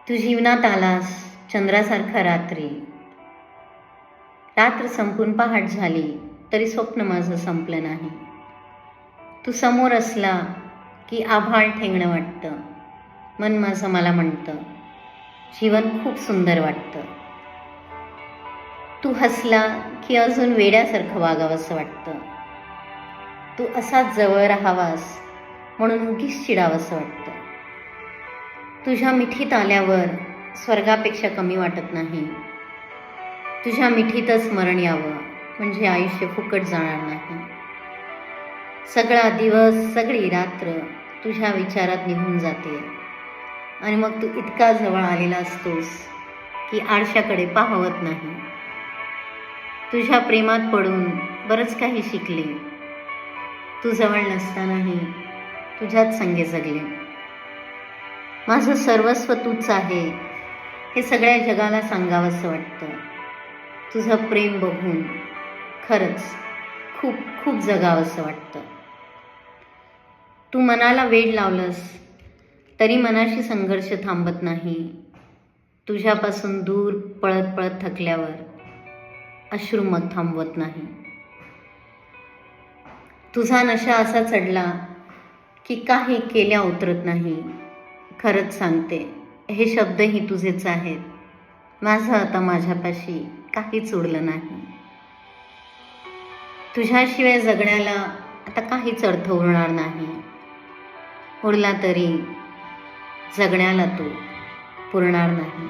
तू जीवनात आलास चंद्रासारखा रात्री. रात्र संपून पहाट झाली तरी स्वप्न माझं संपलं नाही. तू समोर असला की आभाळ ठेंगणं वाटतं. मन माझं मला म्हणतं जीवन खूप सुंदर वाटतं. तू हसला की अजून वेड्यासारखं वागावंसं वाटतं. तू असाच जवळ राहावास म्हणून उगीच चिडावंसं वाटतं. तुझ्या मिठीत आल्यावर स्वर्गापेक्षा कमी वाटत नाही. तुझ्या मिठीतच मरण यावं म्हणजे आयुष्य फुकट जाणार नाही. सगळा दिवस सगळी रात्र तुझ्या विचारात निघून जाते आणि मग तू इतका जवळ आलेला असतोस की आरशाकडे पाहवत नाही. तुझ्या प्रेमात पडून बरंच काही शिकले. तू जवळ नसतानाही तुझ्याच संगे जगले. माझं सर्वस्व तूच आहे हे सगळ्या जगाला सांगावंसं वाटतं. तुझं प्रेम बघून खरंच खूप खूप जगावंसं वाटतं. तू मनाला वेड लावलंस तरी मनाशी संघर्ष थांबत नाही. तुझ्यापासून दूर पळत पळत थकल्यावर अश्रू मग थांबवत नाही. तुझा नशा असा चढला की काही केल्या उतरत नाही. खरंच सांगते हे शब्दही तुझेच आहेत. माझं आता माझ्यापाशी काहीच उरलं नाही. तुझ्याशिवाय जगण्याला आता काहीच अर्थ उरणार नाही. उरला तरी जगण्याला तू पुरणार नाही.